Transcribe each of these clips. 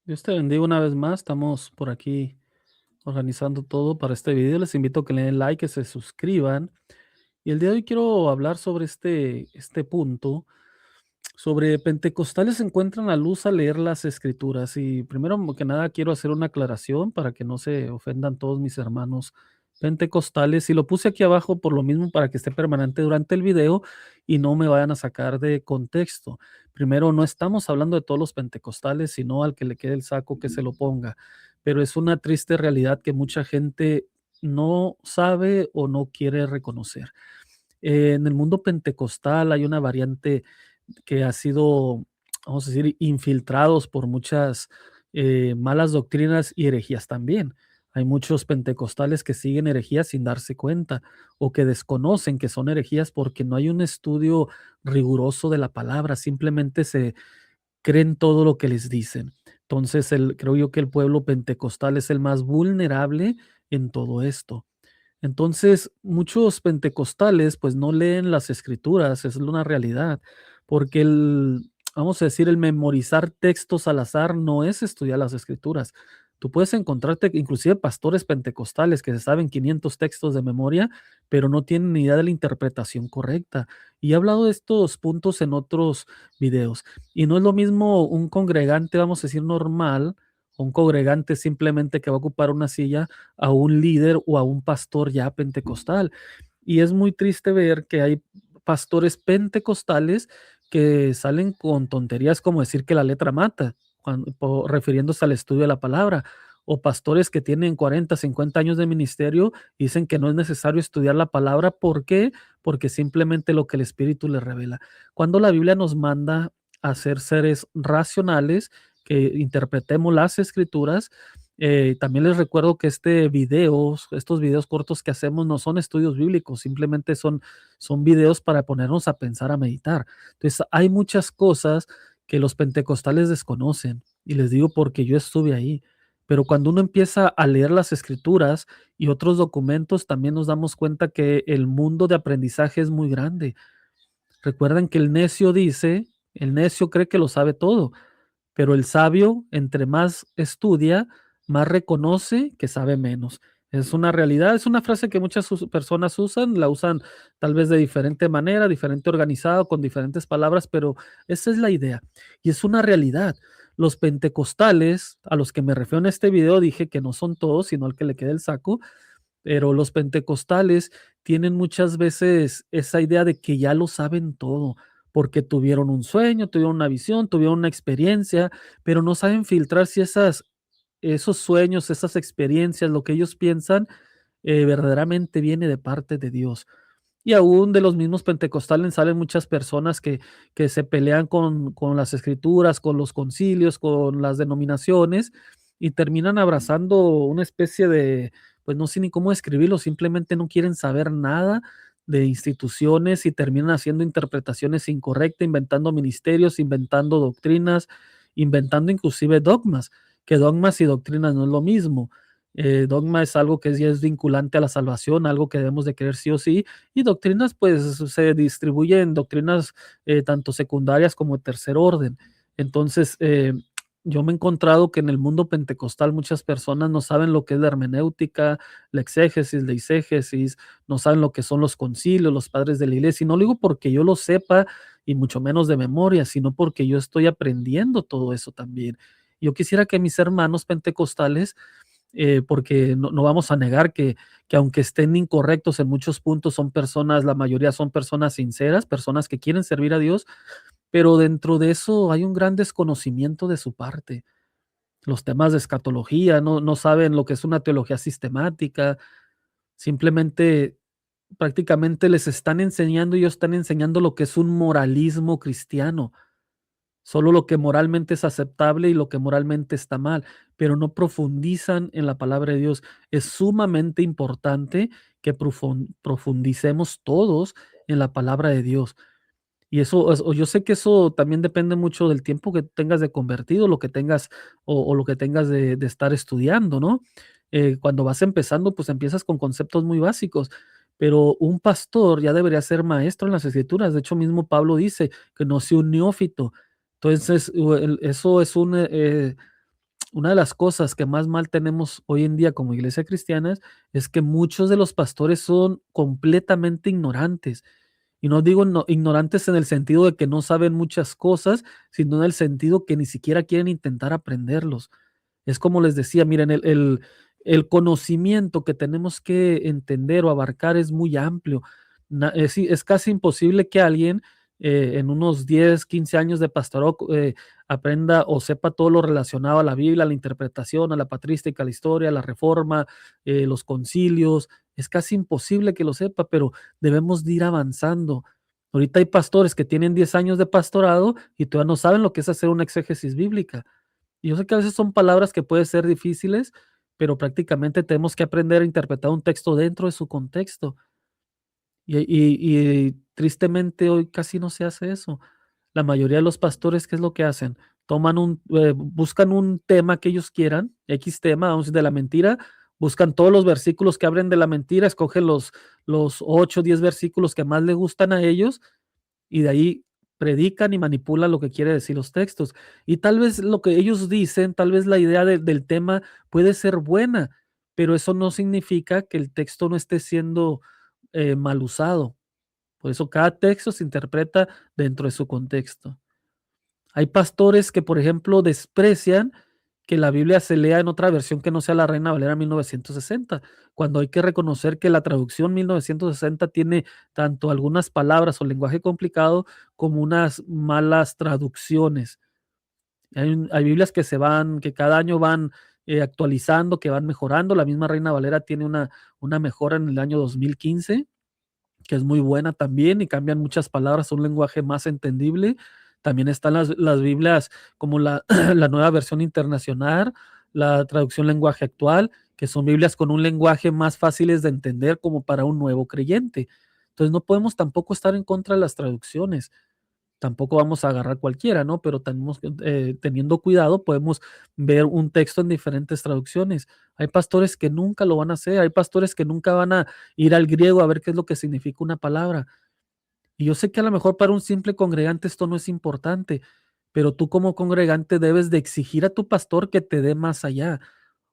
Dios te bendiga una vez más. Estamos por aquí organizando todo para este video. Les invito a que le den like, que se suscriban. Y el día de hoy quiero hablar sobre este punto. Sobre pentecostales encuentran la luz al leer las escrituras. Y primero que nada quiero hacer una aclaración para que no se ofendan todos mis hermanos pentecostales. Y lo puse aquí abajo por lo mismo para que esté permanente durante el video y no me vayan a sacar de contexto. Primero, no estamos hablando de todos los pentecostales, sino al que le quede el saco que se lo ponga. Pero es una triste realidad que mucha gente no sabe o no quiere reconocer. En el mundo pentecostal hay una variante que ha sido, vamos a decir, infiltrados por muchas malas doctrinas y herejías también. Hay muchos pentecostales que siguen herejías sin darse cuenta o que desconocen que son herejías porque no hay un estudio riguroso de la palabra, simplemente se creen todo lo que les dicen. Entonces, creo yo que el pueblo pentecostal es el más vulnerable en todo esto. Entonces, muchos pentecostales, pues, no leen las escrituras, es una realidad, porque vamos a decir, el memorizar textos al azar no es estudiar las escrituras. Tú puedes encontrarte inclusive pastores pentecostales que se saben 500 textos de memoria, pero no tienen ni idea de la interpretación correcta. Y he hablado de estos puntos en otros videos. Y no es lo mismo un congregante, vamos a decir, normal, o un congregante simplemente que va a ocupar una silla, a un líder o a un pastor ya pentecostal. Y es muy triste ver que hay pastores pentecostales que salen con tonterías como decir que la letra mata, refiriéndose al estudio de la palabra, o pastores que tienen 40, 50 años de ministerio y dicen que no es necesario estudiar la palabra. ¿Por qué? Porque simplemente lo que el Espíritu les revela. Cuando la Biblia nos manda a ser seres racionales, que interpretemos las escrituras. También les recuerdo que estos videos cortos que hacemos no son estudios bíblicos, simplemente son videos para ponernos a pensar, a meditar. Entonces, hay muchas cosas que los pentecostales desconocen, y les digo porque yo estuve ahí. Pero cuando uno empieza a leer las escrituras y otros documentos, también nos damos cuenta que el mundo de aprendizaje es muy grande. Recuerden que el necio cree que lo sabe todo, pero el sabio, entre más estudia, más reconoce que sabe menos. Es una realidad, es una frase que muchas personas usan, la usan tal vez de diferente manera, diferente organizado, con diferentes palabras, pero esa es la idea y es una realidad. Los pentecostales, a los que me refiero en este video, dije que no son todos, sino al que le quede el saco, pero los pentecostales tienen muchas veces esa idea de que ya lo saben todo, porque tuvieron un sueño, tuvieron una visión, tuvieron una experiencia, pero no saben filtrar si esos sueños, esas experiencias, lo que ellos piensan, verdaderamente viene de parte de Dios. Y aún de los mismos pentecostales salen muchas personas que se pelean con las escrituras, con los concilios, con las denominaciones, y terminan abrazando una especie de, pues no sé ni cómo describirlo, simplemente no quieren saber nada de instituciones y terminan haciendo interpretaciones incorrectas, inventando ministerios, inventando doctrinas, inventando inclusive dogmas, que dogmas y doctrinas no es lo mismo. Dogma es algo que ya es vinculante a la salvación, algo que debemos de creer sí o sí, y doctrinas, pues se distribuyen doctrinas tanto secundarias como de tercer orden. Entonces, yo me he encontrado que en el mundo pentecostal muchas personas no saben lo que es la hermenéutica, la exégesis, la eisegesis, no saben lo que son los concilios, los padres de la iglesia. Y no lo digo porque yo lo sepa y mucho menos de memoria, sino porque yo estoy aprendiendo todo eso también. Yo quisiera que mis hermanos pentecostales, porque no vamos a negar que aunque estén incorrectos en muchos puntos, son personas, la mayoría son personas sinceras, personas que quieren servir a Dios, pero dentro de eso hay un gran desconocimiento de su parte. Los temas de escatología, no saben lo que es una teología sistemática, simplemente prácticamente les están enseñando, ellos están enseñando lo que es un moralismo cristiano. Solo lo que moralmente es aceptable y lo que moralmente está mal, pero no profundizan en la palabra de Dios. Es sumamente importante que profundicemos todos en la palabra de Dios. Y yo sé que eso también depende mucho del tiempo que tengas de convertido, lo que tengas o lo que tengas de estar estudiando, ¿no? Cuando vas empezando, pues empiezas con conceptos muy básicos, pero un pastor ya debería ser maestro en las escrituras. De hecho, mismo Pablo dice que no sea un neófito. Entonces, eso es Una de las cosas que más mal tenemos hoy en día como iglesia cristiana es que muchos de los pastores son completamente ignorantes. Y no digo ignorantes en el sentido de que no saben muchas cosas, sino en el sentido que ni siquiera quieren intentar aprenderlos. Es como les decía, miren, el conocimiento que tenemos que entender o abarcar es muy amplio. Es casi imposible que alguien en unos 10, 15 años de pastorado aprenda o sepa todo lo relacionado a la Biblia, a la interpretación, a la patrística, a la historia, a la reforma, los concilios. Es casi imposible que lo sepa, pero debemos de ir avanzando. Ahorita hay pastores que tienen 10 años de pastorado y todavía no saben lo que es hacer una exégesis bíblica. Y yo sé que a veces son palabras que pueden ser difíciles, pero prácticamente tenemos que aprender a interpretar un texto dentro de su contexto. Y tristemente hoy casi no se hace eso. La mayoría de los pastores, ¿qué es lo que hacen? Buscan un tema que ellos quieran, X tema, vamos a decir, de la mentira, buscan todos los versículos que hablen de la mentira, escogen los 8 o 10 versículos que más les gustan a ellos y de ahí predican y manipulan lo que quiere decir los textos. Y tal vez lo que ellos dicen, tal vez la idea del tema puede ser buena, pero eso no significa que el texto no esté siendo mal usado. Por eso cada texto se interpreta dentro de su contexto. Hay pastores que, por ejemplo, desprecian que la Biblia se lea en otra versión que no sea la Reina Valera 1960, cuando hay que reconocer que la traducción 1960 tiene tanto algunas palabras o lenguaje complicado como unas malas traducciones. Hay Biblias que cada año van actualizando, que van mejorando. La misma Reina Valera tiene una mejora en el año 2015 que es muy buena también y cambian muchas palabras a un lenguaje más entendible. También están las Biblias como la nueva versión internacional, la traducción lenguaje actual, que son Biblias con un lenguaje más fáciles de entender como para un nuevo creyente. Entonces no podemos tampoco estar en contra de las traducciones. Tampoco vamos a agarrar cualquiera, ¿no? Pero teniendo cuidado, podemos ver un texto en diferentes traducciones. Hay pastores que nunca lo van a hacer, hay pastores que nunca van a ir al griego a ver qué es lo que significa una palabra. Y yo sé que a lo mejor para un simple congregante esto no es importante, pero tú como congregante debes de exigir a tu pastor que te dé más allá.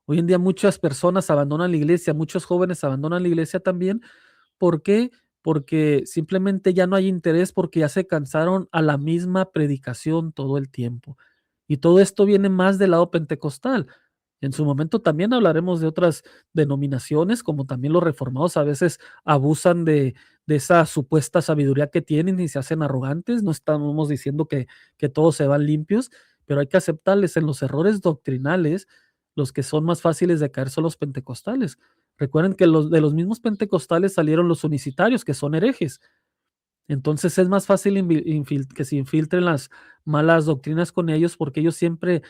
Hoy en día muchas personas abandonan la iglesia, muchos jóvenes abandonan la iglesia también. ¿Por qué? Porque simplemente ya no hay interés, porque ya se cansaron a la misma predicación todo el tiempo. Y todo esto viene más del lado pentecostal. En su momento también hablaremos de otras denominaciones, como también los reformados a veces abusan de esa supuesta sabiduría que tienen y se hacen arrogantes. No estamos diciendo que todos se van limpios, pero hay que aceptarles en los errores doctrinales. Los que son más fáciles de caer son los pentecostales. Recuerden que de los mismos pentecostales salieron los unicitarios, que son herejes. Entonces es más fácil que se infiltren las malas doctrinas con ellos porque ellos siempre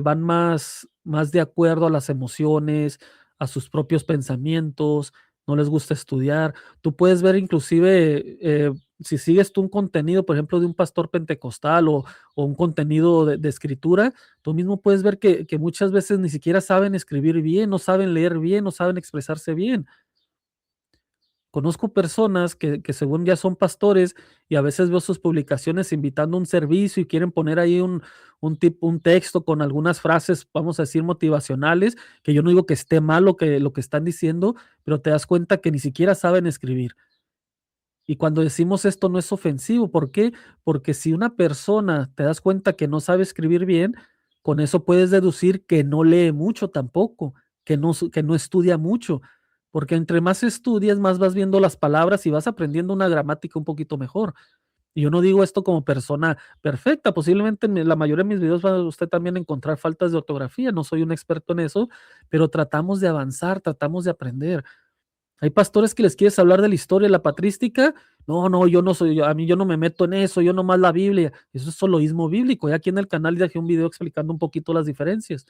van más de acuerdo a las emociones, a sus propios pensamientos, no les gusta estudiar. Tú puedes ver inclusive, si sigues tú un contenido, por ejemplo, de un pastor pentecostal o un contenido de escritura, tú mismo puedes ver que muchas veces ni siquiera saben escribir bien, no saben leer bien, no saben expresarse bien. Conozco personas que según ya son pastores y a veces veo sus publicaciones invitando a un servicio y quieren poner ahí un texto con algunas frases, vamos a decir, motivacionales, que yo no digo que esté mal lo que están diciendo, pero te das cuenta que ni siquiera saben escribir. Y cuando decimos esto no es ofensivo, ¿por qué? Porque si una persona te das cuenta que no sabe escribir bien, con eso puedes deducir que no lee mucho tampoco, que no estudia mucho, porque entre más estudias, más vas viendo las palabras y vas aprendiendo una gramática un poquito mejor. Y yo no digo esto como persona perfecta, posiblemente en la mayoría de mis videos va usted también a encontrar faltas de ortografía, no soy un experto en eso, pero tratamos de avanzar, tratamos de aprender. Hay pastores que les quieres hablar de la historia, la patrística. No, no, yo no soy, a mí yo no me meto en eso, yo nomás la Biblia. Eso es soloísmo bíblico. Y aquí en el canal dejé un video explicando un poquito las diferencias.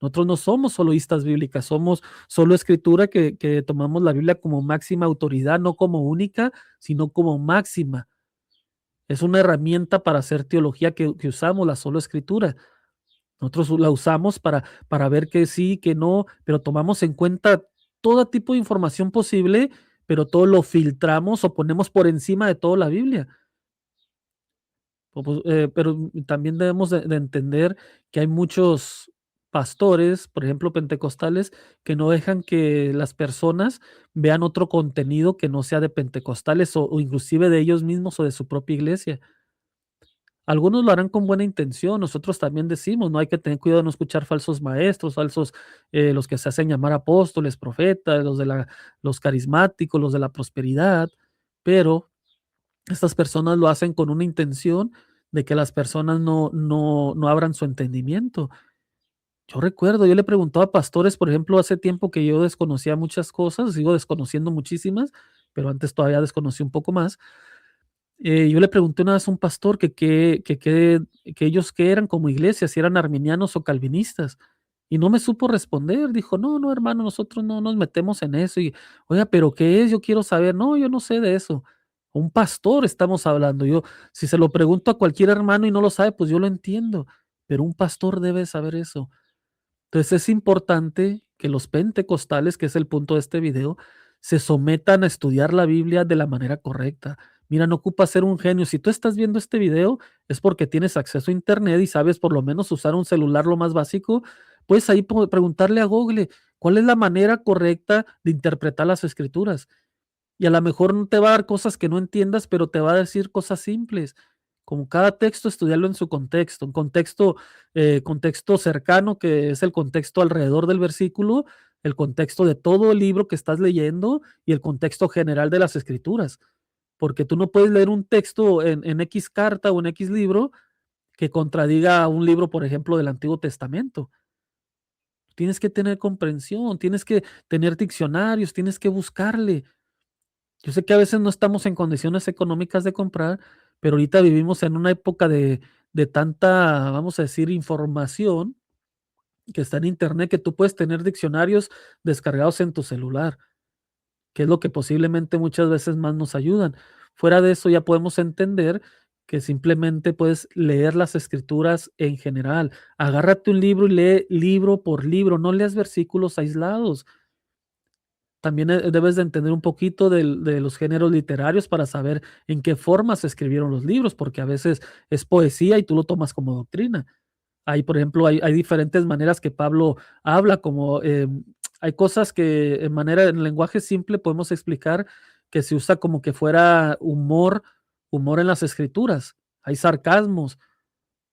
Nosotros no somos soloístas bíblicas, somos solo escritura que tomamos la Biblia como máxima autoridad, no como única, sino como máxima. Es una herramienta para hacer teología que usamos, la solo escritura. Nosotros la usamos para ver que sí, que no, pero tomamos en cuenta todo tipo de información posible, pero todo lo filtramos o ponemos por encima de todo la Biblia. Pero también debemos de entender que hay muchos pastores, por ejemplo, pentecostales, que no dejan que las personas vean otro contenido que no sea de pentecostales o inclusive de ellos mismos o de su propia iglesia. Algunos lo harán con buena intención, nosotros también decimos, no hay que tener cuidado de no escuchar falsos maestros, falsos, los que se hacen llamar apóstoles, profetas, los carismáticos, los de la prosperidad, pero estas personas lo hacen con una intención de que las personas no abran su entendimiento. Yo recuerdo, yo le preguntaba a pastores, por ejemplo, hace tiempo que yo desconocía muchas cosas, sigo desconociendo muchísimas, pero antes todavía desconocí un poco más. Yo le pregunté una vez a un pastor que ellos qué eran como iglesia, si eran arminianos o calvinistas, y no me supo responder. Dijo: "No, no, hermano, nosotros no nos metemos en eso". Y, oiga, ¿pero qué es? Yo quiero saber. No, yo no sé de eso. Un pastor estamos hablando. Yo, si se lo pregunto a cualquier hermano y no lo sabe, pues yo lo entiendo, pero un pastor debe saber eso. Entonces es importante que los pentecostales, que es el punto de este video, se sometan a estudiar la Biblia de la manera correcta. Mira, no ocupa ser un genio. Si tú estás viendo este video, es porque tienes acceso a internet y sabes por lo menos usar un celular lo más básico. Puedes ahí preguntarle a Google cuál es la manera correcta de interpretar las escrituras. Y a lo mejor no te va a dar cosas que no entiendas, pero te va a decir cosas simples. Como cada texto, estudiarlo en su contexto, un contexto cercano, que es el contexto alrededor del versículo, el contexto de todo el libro que estás leyendo y el contexto general de las escrituras. Porque tú no puedes leer un texto en X carta o en X libro que contradiga un libro, por ejemplo, del Antiguo Testamento. Tienes que tener comprensión, tienes que tener diccionarios, tienes que buscarle. Yo sé que a veces no estamos en condiciones económicas de comprar, pero ahorita vivimos en una época de tanta, vamos a decir, información que está en internet, que tú puedes tener diccionarios descargados en tu celular, que es lo que posiblemente muchas veces más nos ayudan. Fuera de eso, ya podemos entender que simplemente puedes leer las escrituras en general. Agárrate un libro y lee libro por libro, no leas versículos aislados. También, debes de entender un poquito de los géneros literarios para saber en qué forma se escribieron los libros, porque a veces es poesía y tú lo tomas como doctrina. Hay, por ejemplo, hay diferentes maneras que Pablo habla, como, hay cosas que en lenguaje simple podemos explicar que se usa como que fuera humor en las escrituras. Hay sarcasmos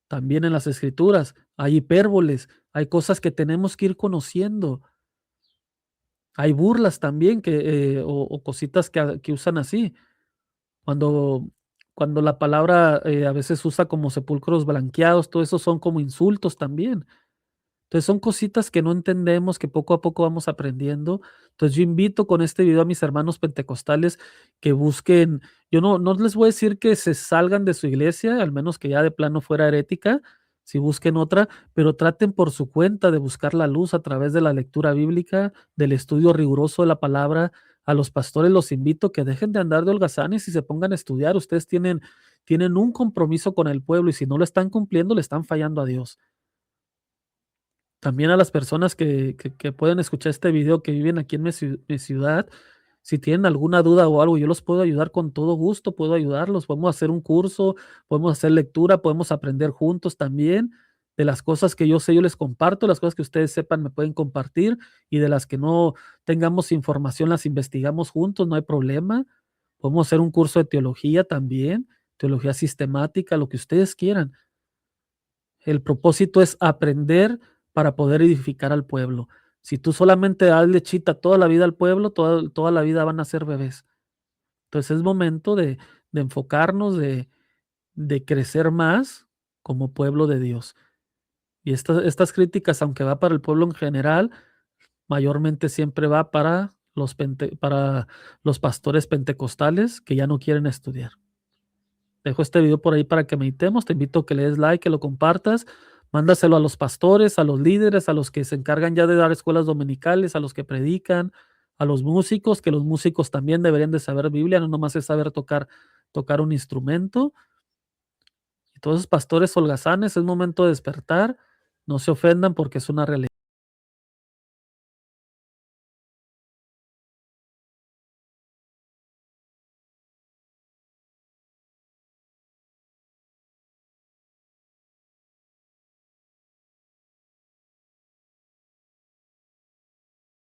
también en las escrituras, hay hipérboles, hay cosas que tenemos que ir conociendo. Hay burlas también o cositas que usan así. Cuando cuando la palabra, a veces usa como sepulcros blanqueados, todo eso son como insultos también. Entonces, son cositas que no entendemos, que poco a poco vamos aprendiendo. Entonces, yo invito con este video a mis hermanos pentecostales que busquen, yo no les voy a decir que se salgan de su iglesia, al menos que ya de plano fuera herética, si busquen otra, pero traten por su cuenta de buscar la luz a través de la lectura bíblica, del estudio riguroso de la palabra. A los pastores los invito que dejen de andar de holgazanes y se pongan a estudiar. Ustedes tienen un compromiso con el pueblo y si no lo están cumpliendo, le están fallando a Dios. También a las personas que pueden escuchar este video, que viven aquí en mi ciudad, si tienen alguna duda o algo, yo los puedo ayudar con todo gusto, puedo ayudarlos. Podemos hacer un curso, podemos hacer lectura, podemos aprender juntos también. De las cosas que yo sé, yo les comparto, las cosas que ustedes sepan me pueden compartir y de las que no tengamos información las investigamos juntos, no hay problema. Podemos hacer un curso de teología también, teología sistemática, lo que ustedes quieran. El propósito es aprender para poder edificar al pueblo. Si tú solamente das lechita toda la vida al pueblo, toda la vida van a ser bebés. Entonces es momento de enfocarnos, de crecer más como pueblo de Dios. Y estas críticas, aunque va para el pueblo en general, mayormente siempre va para los pastores pentecostales que ya no quieren estudiar. Dejo este video por ahí para que meditemos. Te invito a que le des like, que lo compartas. Mándaselo a los pastores, a los líderes, a los que se encargan ya de dar escuelas dominicales, a los que predican, a los músicos, que los músicos también deberían de saber Biblia, no nomás es saber tocar un instrumento. Y todos esos pastores holgazanes, es momento de despertar. No se ofendan porque es una realidad.